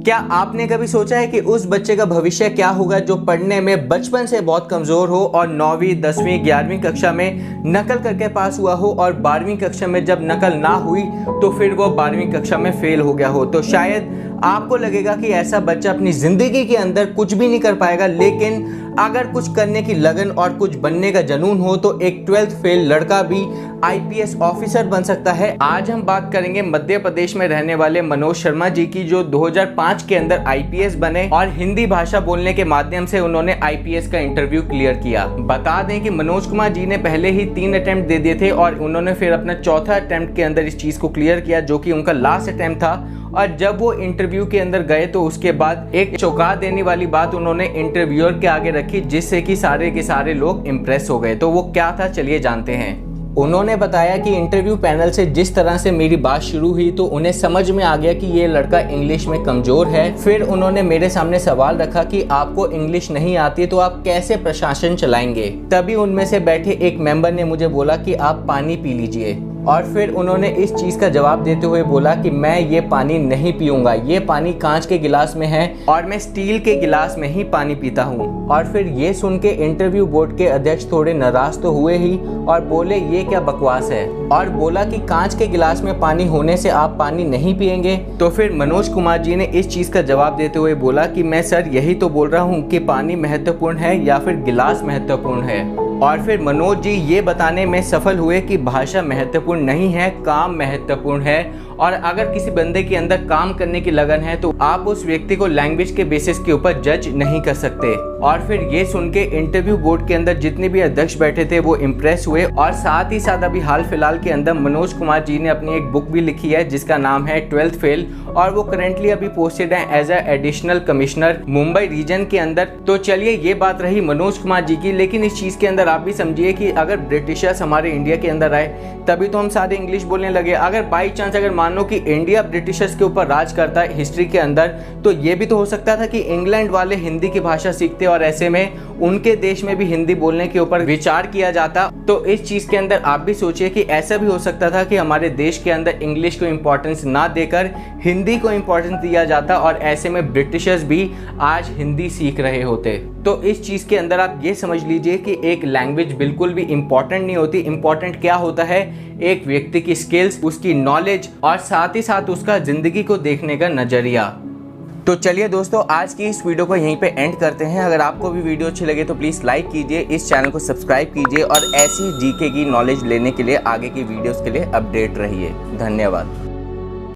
क्या आपने कभी सोचा है कि उस बच्चे का भविष्य क्या होगा जो पढ़ने में बचपन से बहुत कमज़ोर हो और 9वीं 10वीं 11वीं कक्षा में नकल करके पास हुआ हो और 12वीं कक्षा में जब नकल ना हुई तो फिर वो 12वीं कक्षा में फेल हो गया हो। तो शायद आपको लगेगा कि ऐसा बच्चा अपनी ज़िंदगी के अंदर कुछ भी नहीं कर पाएगा, लेकिन अगर कुछ करने की लगन और कुछ बनने का जुनून हो तो एक 12th फेल लड़का भी आईपीएस ऑफिसर बन सकता है। आज हम बात करेंगे मध्य प्रदेश में रहने वाले मनोज शर्मा जी की, जो 2005 के अंदर आईपीएस बने और हिंदी भाषा बोलने के माध्यम से उन्होंने आईपीएस का इंटरव्यू क्लियर किया। बता दें कि मनोज कुमार जी ने पहले ही 3 अटेम्प्ट दे दिए थे और उन्होंने फिर अपना चौथा अटेम्प्ट के अंदर इस चीज को क्लियर किया, जो कि उनका लास्ट अटेम्प्ट था। और जब वो इंटरव्यू के अंदर गए तो उसके बाद एक चौंका देने वाली बात उन्होंने इंटरव्यूअर के आगे रखी, जिससे कि सारे के सारे लोग इम्प्रेस हो गए। तो वो क्या था, चलिए जानते हैं। उन्होंने बताया कि इंटरव्यू पैनल से जिस तरह से मेरी बात शुरू हुई तो उन्हें समझ में आ गया कि ये लड़का इंग्लिश में कमज़ोर है। फिर उन्होंने मेरे सामने सवाल रखा कि आपको इंग्लिश नहीं आती तो आप कैसे प्रशासन चलाएंगे। तभी उनमें से बैठे एक मेंबर ने मुझे बोला कि आप पानी पी लीजिए, और फिर उन्होंने इस चीज़ का जवाब देते हुए बोला कि मैं ये पानी नहीं पीऊँगा, ये पानी कांच के गिलास में है और मैं स्टील के गिलास में ही पानी पीता हूँ। और फिर ये सुन के इंटरव्यू बोर्ड के अध्यक्ष थोड़े नाराज तो हुए ही और बोले ये क्या बकवास है, और बोला कि कांच के गिलास में पानी होने से आप पानी नहीं पिएंगे। तो फिर मनोज कुमार जी ने इस चीज़ का जवाब देते हुए बोला कि मैं सर यही तो बोल रहा हूँ कि पानी महत्वपूर्ण है या फिर गिलास महत्वपूर्ण है। और फिर मनोज जी ये बताने में सफल हुए कि भाषा महत्वपूर्ण नहीं है, काम महत्वपूर्ण है। और अगर किसी बंदे के अंदर काम करने की लगन है तो आप उस व्यक्ति को लैंग्वेज के बेसिस के ऊपर जज नहीं कर सकते। और फिर ये सुन के इंटरव्यू बोर्ड के अंदर जितने भी अध्यक्ष बैठे थे वो इम्प्रेस हुए। और साथ ही साथ अभी हाल फिलहाल के अंदर मनोज कुमार जी ने अपनी एक बुक भी लिखी है जिसका नाम है 12th फेल, और वो करेंटली अभी पोस्टेड है as a additional commissioner Mumbai region के अंदर। तो चलिए ये बात रही मनोज कुमार जी की, लेकिन इस चीज़ के अंदर आप भी समझिए कि अगर ब्रिटिशर्स हमारे इंडिया के अंदर आए तभी तो हम सारे इंग्लिश बोलने लगे। अगर बाई चांस अगर मानो कि इंडिया ब्रिटिशर्स के ऊपर राज करता है हिस्ट्री के अंदर, तो ये भी तो हो सकता था कि इंग्लैंड वाले हिंदी की भाषा सीखते और ऐसे में उनके देश में भी हिंदी बोलने के ऊपर विचार किया जाता। तो इस चीज़ के अंदर आप भी सोचिए कि ऐसा भी हो सकता था कि हमारे देश के अंदर इंग्लिश को इम्पोर्टेंस ना देकर हिंदी को इम्पोर्टेंस दिया जाता और ऐसे में ब्रिटिशर्स भी आज हिंदी सीख रहे होते। तो इस चीज़ के अंदर आप ये समझ लीजिए कि एक लैंग्वेज बिल्कुल भी इम्पॉर्टेंट नहीं होती। इम्पॉर्टेंट क्या होता है, एक व्यक्ति की स्किल्स, उसकी नॉलेज और साथ ही साथ उसका ज़िंदगी को देखने का नज़रिया। तो चलिए दोस्तों, आज की इस वीडियो को यहीं पे एंड करते हैं। अगर आपको भी वीडियो अच्छी लगे तो प्लीज़ लाइक कीजिए, इस चैनल को सब्सक्राइब कीजिए और ऐसी जीके की नॉलेज लेने के लिए आगे की वीडियोस के लिए अपडेट रहिए। धन्यवाद।